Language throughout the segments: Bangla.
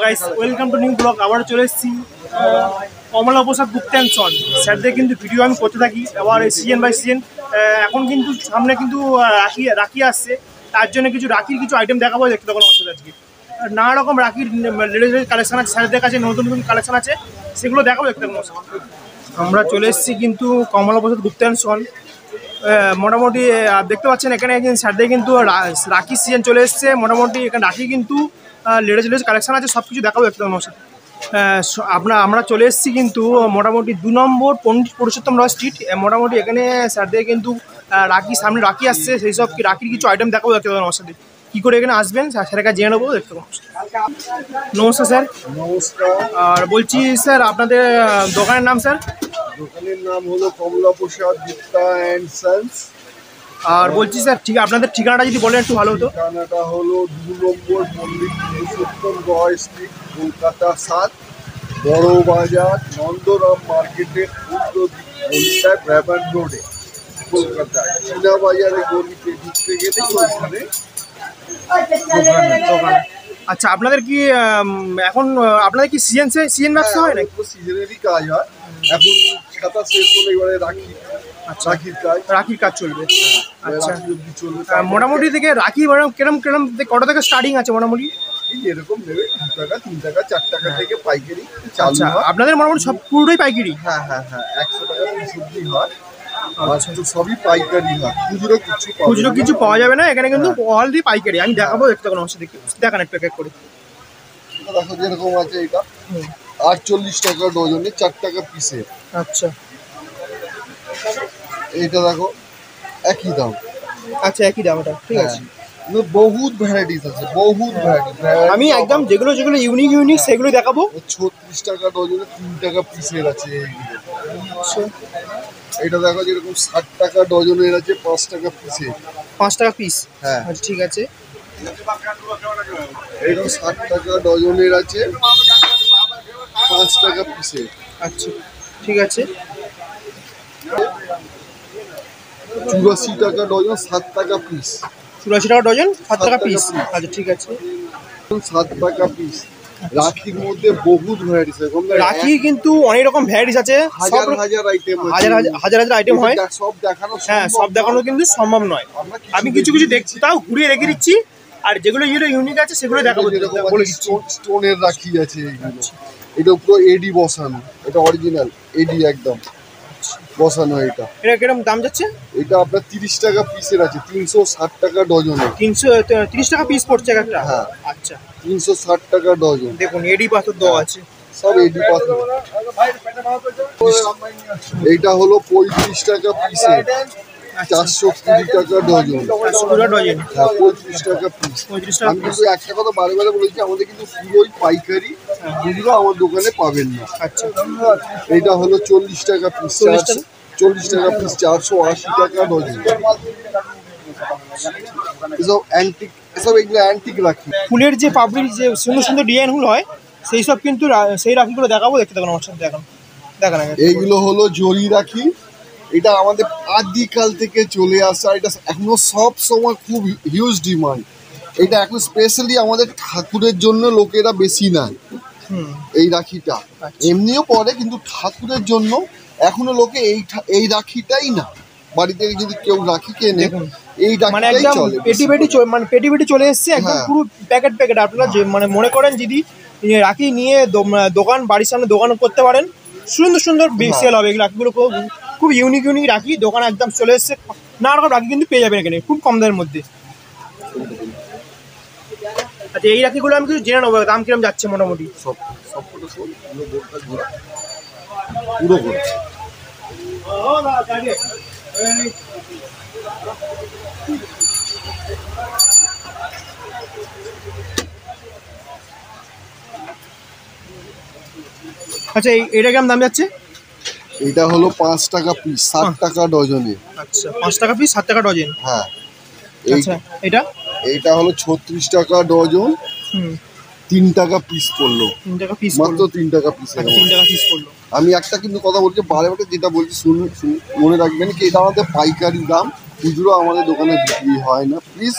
Guys, welcome to new blog. আবার চলে এসেছি কমলা প্রসাদ গুপ্তা অ্যান্ড সন স্যারদের কিন্তু ভিডিও আমি করতে থাকি। আবার সিজন বাই সিজন এখন কিন্তু সামনে কিন্তু রাখি আসছে, তার জন্য কিছু রাখির কিছু আইটেম দেখাবো। দেখতে তখন আমার সাথে আজকে নানা রকম রাখির লেডিস কালেকশন আছে, স্যারদের কাছে নতুন নতুন কালেকশন আছে, সেগুলো দেখাবো। দেখতে তখন আমরা চলে এসেছি কিন্তু কমলা প্রসাদ গুপ্তা অ্যান্ড সন। মোটামুটি দেখতে পাচ্ছেন এখানে স্যারদের কিন্তু রাখির সিজন চলে এসছে। মোটামুটি এখানে রাখি কিন্তু লেডিস কালেকশন আছে, সব কিছু দেখাবো একদম আমার সাথে। আমরা চলে এসেছি কিন্তু মোটামুটি 2 নম্বর পণ্ডিত পুরুষোত্তম রায় স্ট্রিট। মোটামুটি এখানে স্যারদের কিন্তু সামনে রাখি আসছে, সেই সব কি রাখির কিছু আইটেম দেখাবো দেখতে পাবেন আমার সাথে। কী করে এখানে আসবেন স্যারের কাছে জেনে নেবো, দেখতে পাবো। নমস্কার স্যার। নমস্কার। আর বলছি স্যার, আপনাদের দোকানের নাম স্যার? দোকানের নাম হলো কমলা প্রসাদ গুপ্তা অ্যান্ড সন্স। আর বলছি স্যার, ঠিক আপনাদের ঠিকানাটা যদি বলেন একটু ভালো হতো। ঠিকানাটা হলো 2 নম্বর পণ্ডিত পুরুষোত্তম রয় স্ট্রিট, কলকাতা 7, বড় বাজার, নন্দরাম মার্কেটের উত্তর দিক রাবান রোডে, কলকাতায় চীনা বাজারে গলিতে ঢুকতে গেলে ওইখানে দোকান। আচ্ছা, আপনাদের কি এখন আপনাদের কি সিজন ব্যবসা হয় না? সিজনেরই কাজ হয়। এখন ছাতা শেষ হলে এবারে রাখির কাজ চলবে। আচ্ছা, মোটামুটি থেকে রাখি কিরম কত থেকে স্টার্টিং আছে মোটামুটি? এরকম নেবে 2 টাকা, 3 টাকা, 4 টাকা থেকে পাইকারি। আচ্ছা, আপনাদের মোটামুটি সব পুরোটাই পাইকারি? হ্যাঁ, 100 টাকা পিস অবধি হয়। আচ্ছা, তো সবই পাইকারি হয়, খুচরো কিছু পাওয়া যাবে না এখানে, কিন্তু অলরেডি পাইকারি। আমি দেখাবো দেখতে কোনো অংশ দেখি, দেখান একটু এক করে। দেখো যেরকম আছে, এটা 48 টাকা ডজনে, 4 টাকা পিসে। আচ্ছা, এইটা দেখো একই দাম। আচ্ছা, একই দাম, এটা ঠিক আছে। বহুত ভ্যারাইটিস আছে, বহুত ভ্যারাইটি। আমি একদম যেগুলো ইউনিক সেগুলো দেখাবো। 36 টাকা ডজনে, 3 টাকা পিসের আছে এইগুলো। আচ্ছা, এটা দেখো যেরকম 60 টাকা ডজনের আছে, 5 টাকা পিসে। 5 টাকা পিস? হ্যাঁ, আচ্ছা, ঠিক আছে। এরকম 60 টাকা ডজনের আছে, 5 টাকা পিসে। আচ্ছা, ঠিক আছে। 84 টাকা ডজন, 7 টাকা পিস। 84 টাকা ডজন, 7 টাকা পিস। আচ্ছা, ঠিক আছে। 7 টাকা পিস। রাখির মধ্যে বহুত ভ্যারাইটিস আছে। রাখি কিন্তু অনেক রকম ভ্যারাইটিস আছে, হাজার আইটেম, হাজার আইটেম হয়। সব দেখানো, হ্যাঁ, সব দেখানো কিন্তু সম্ভব নয়। আমি কিছু দেখছি, তাও ঘুরিয়ে রেখে দিচ্ছি। আর যেগুলো ইউনিক আছে সেগুলো দেখাবো, বলে দিচ্ছি। স্টোনের রাখি আছে এইগুলো। এটা পুরো এডি বসানো, এটা অরিজিনাল এডি একদম বসানো। এটা কিরকম দাম যাচ্ছে? এটা আপনার 30 টাকা পিসের আছে, 360 টাকা ডজনে। 330 টাকা পিস পড়ছে একটা? হ্যাঁ। আচ্ছা, 360 টাকা ডজন। দেখুন এডি পাথর দেওয়া আছে, সব এডি পাথর। এইটা হলো 35 টাকা পিসের, 420 টাকা ডজন। 420 ডজন? হ্যাঁ, 35 টাকা পিস। 35 টাকা আমি কিন্তু একটা কথা বারে বলেছি, আমাদের কিন্তু পুরোই পাইকারি, খুচরো আমার দোকানে পাবেন না। আচ্ছা, এইটা হলো 40 টাকা পিস, 40 টাকা পিস, 480 টাকা ডজন। এসব অ্যান্টিক, এগুলো অ্যান্টিক রাখি। ফুলের যে পাপড়ির যে সুন্দর ডিজাইনগুলো হয়, সেই সব কিন্তু সেই রাখিগুলো দেখাবো, দেখতে থাকুন আমার সাথে। দেখান এইগুলো হলো জরি রাখি। এটা আমাদের আদিকাল থেকে চলে আসা, এটা এখনো সব সময় খুব হিউজ ডিমান্ড। এটা এখন স্পেশালি আমাদের ঠাকুরের জন্য লোকেরা বেশি নেয় এই রাখিটা। এমনিও পরে, কিন্তু ঠাকুরের জন্য এখনো লোকে এই রাখিটাই না। বাড়িতে যদি কেউ রাখি কেনে, এই রাখিটাই চলে। পেটি চলে এসছে একদম, পুরো প্যাকেট। আপনারা যে মনে করেন যদি রাখি নিয়ে বাড়ির সামনে দোকান করতে পারেন, সুন্দর সেল হবে। এই রাখিগুলো খুব ইউনিক রাখি, দোকানে একদম চলে এসছে। নানা রকম রাখি কিন্তু পেয়ে যাবেন এখানে খুব কম দামের মধ্যে। আচ্ছা, এই রাখিগুলো আমি কিছু জেনে নেবো, দাম কিরম যাচ্ছে মোটামুটি? আচ্ছা, এটা কিরম দাম যাচ্ছে? এটা হলো 5 টাকা পিস, 7 টাকা ডজনে। আচ্ছা, 5 টাকা পিস, 7 টাকা ডজন। হ্যাঁ। আচ্ছা, এটা হলো 36 টাকা ডজন, 3 টাকা পিস পড়লো। 3 টাকা পিস, মাত্র 3 টাকা পিস। 3 টাকা পিস পড়লো। আমি একটা কিন্তু কথা বলছি, বারে যেটা বলছি শুনুন, মনে রাখবেন কি, এটা আমাদের পাইকারি দাম, খুচরো আমাদের দোকানে বিক্রি হয় না। প্লিজ,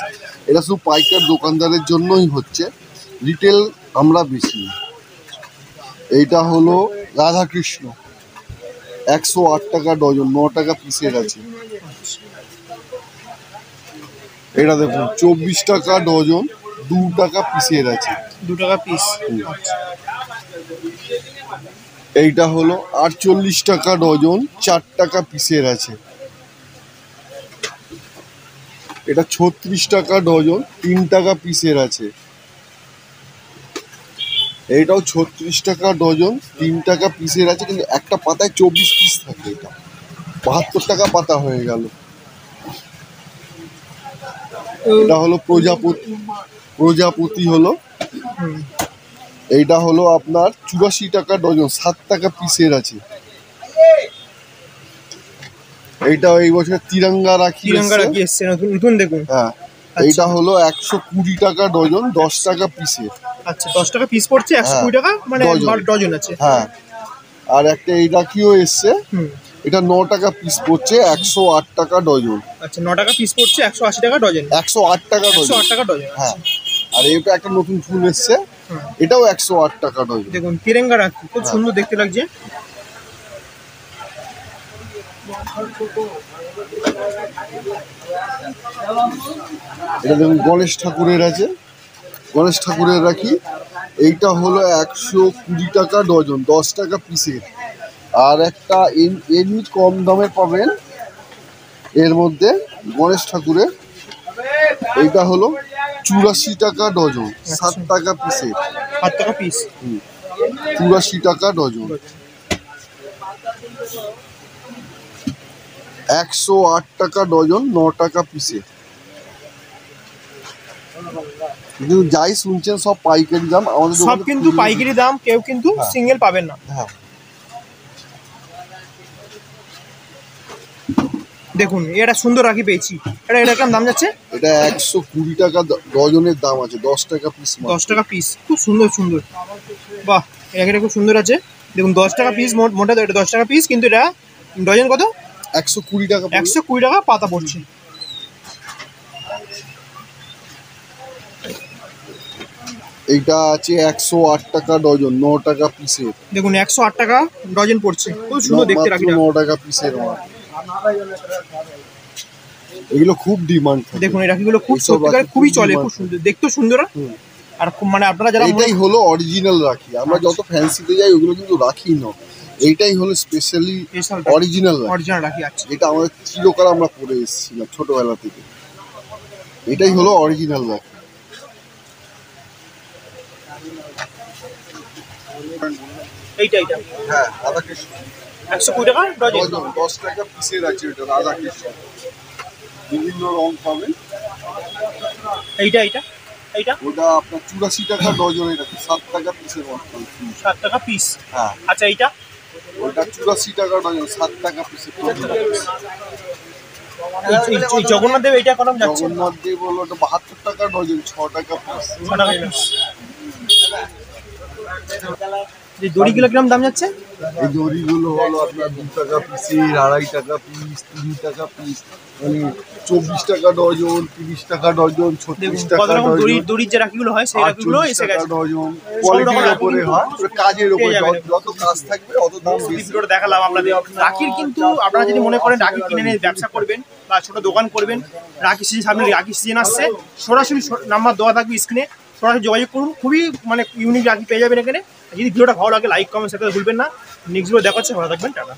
এটা শুধু পাইকার দোকানদারের জন্যই হচ্ছে। রিটেল আমরা বেশি। এইটা হলো রাধাকৃষ্ণ, 108 টাকা ডজন, 9 টাকা পিসের আছে। এটা দেখুন 24 টাকা ডজন, 2 টাকা পিসের আছে। 2 টাকা পিস। এইটা হলো 48 টাকা ডজন, 4 টাকা পিসের আছে। এটা 36 টাকা ডজন, 3 টাকা পিসের আছে। এইটাও 36 টাকা ডজন, 3 টাকা পিসের আছে, কিন্তু একটা পাতায় 24 পিস থাকে। এটা 72 টাকা পাতা হয়ে গেল। এটা হলো প্রজাপতি, প্রজাপতি হলো, এইটা হলো আপনার 84 টাকা ডজন, 7 টাকা পিসের আছে। এইটা এই বছর তিরঙ্গা রাখি এসছে নতুন দেখুন। হ্যাঁ, এইটা হলো 120 টাকা ডজন, 10 টাকা পিসের। আচ্ছা, 10 টাকা পিস পড়ছে, 120 টাকা মানে ডজন আছে। হ্যাঁ, আর একটা এই রাখিও এসছে, এটা 9 টাকা পিস পড়ছে, 108 টাকা ডজন। আচ্ছা, 9 টাকা পিস পড়ছে, 180 টাকা ডজন। 108 টাকা ডজন। 108 টাকা ডজন। হ্যাঁ, আর এটা একটা নতুন ফুল এসছে, এটাও 108 টাকা ডজন। দেখুন তিরঙ্গা রাখি খুব সুন্দর দেখতে লাগছে। এটা দেখুন গণেশ ঠাকুরের আছে, গণেশ ঠাকুরের রাখি। এইটা হলো 120 টাকা ডজন, 10 টাকা পিসের। আর একটা এমনি কম দামে পাবেন এর মধ্যে গণেশ ঠাকুরের, এইটা হলো 84 টাকা ডজন, 7 টাকা পিসের। 7 টাকা পিস। 84 টাকা ডজন। 108 টাকা ডজন, 9 টাকা পিসের। কিন্তু যাই শুনছেন সব পাইকারি দাম, আমাদের সব কিন্তু পাইকারি দাম, কেউ কিন্তু সিঙ্গেল পাবেন না। হ্যাঁ, দেখুন এটা সুন্দর রাখি পেয়েছি। এটা কেমন দাম যাচ্ছে? এটা 120 টাকা ডজনের দাম আছে, 10 টাকা পিস। 10 টাকা পিস, খুব সুন্দর সুন্দর। বাহ, এটা খুব সুন্দর আছে। দেখুন 10 টাকা পিস, মোটা এটা 10 টাকা পিস, কিন্তু এটা ডজন কত? 120 টাকা। 120 টাকা পাতা পড়ছে। এইটা আছে 108 টাকা ডজন, 9 টাকা পিসের। দেখুন 108 টাকা ডজন পড়ছে, খুব সুন্দর দেখতে রাখিটা। 9 টাকা পিসের। এগুলো খুব ডিমান্ড। দেখুন এই রাখিগুলো খুব সত্যিকার খুবই চলে, খুব সুন্দর দেখতেও সুন্দর। আর মানে আপনারা যারা, এটাই হলো অরিজিনাল রাখি। আমরা যত ফ্যান্সিতে যাই ওগুলো কিন্তু রাখি না, এইটাই হলো স্পেশালি অরিজিনাল রাখি। আছে যেটা আমাদের চিরকাল আমরা পরে এসেছিলাম ছোটবেলা থেকে, এটাই হলো অরিজিনাল রাখি। এইটা হ্যাঁ, রাধাকৃষ্ণ 120 টাকা ডজন, 10 টাকা পিসের আছে। এটা রাধাকৃষ্ণ, বিভিন্ন রং পাবেন। এইটা ওটা আপনার 84 টাকা ডজন, এটা 7 টাকা পিসের। 7 টাকা পিস। হ্যাঁ। আচ্ছা এইটা ওটা 84 টাকা ডজন, 7 টাকা পিসের। জগন্নাথ দেব এইটা কত যাচ্ছে? জগন্নাথ দেব হলো ওটা 72 টাকা ডজন, 6 টাকা পিস। 6 টাকা পিস। যে দড়িগুলো কিরকম দাম যাচ্ছে? এই দড়িগুলো হলো আপনার 2 টাকা পিসের, 2.5 টাকা পিস, 3 টাকা পিস, মানে 24 টাকা ডজন, 30 টাকা ডজন, 36 টাকা ডজন। দড়ির যে রাখিগুলো হয় সেই রাখিগুলো এসে গেছে ডজন। কোয়ালিটির উপরে হয়, কাজের উপরে, যত কাজ থাকবে অত দাম বেশি। ভিডিওটা দেখালাম আপনাদের রাখির। কিন্তু আপনারা যদি মনে করেন রাখি কিনে নিয়ে ব্যবসা করবেন বা ছোট দোকান করবেন, রাখি সিজন সামনে, রাখি সিজন আসছে, সরাসরি নাম্বার দেওয়া থাকবে স্ক্রিনে, সরাসরি যোগাযোগ করুন। খুবই মানে ইউনিক রাখি পেয়ে যাবেন এখানে। যদি ভিডিওটা ভালো লাগে লাইক কমেন্ট সাথে ভুলবেন না। নেক্সট ভিডিও দেখা হচ্ছে, ভালো থাকবেন, টাটা।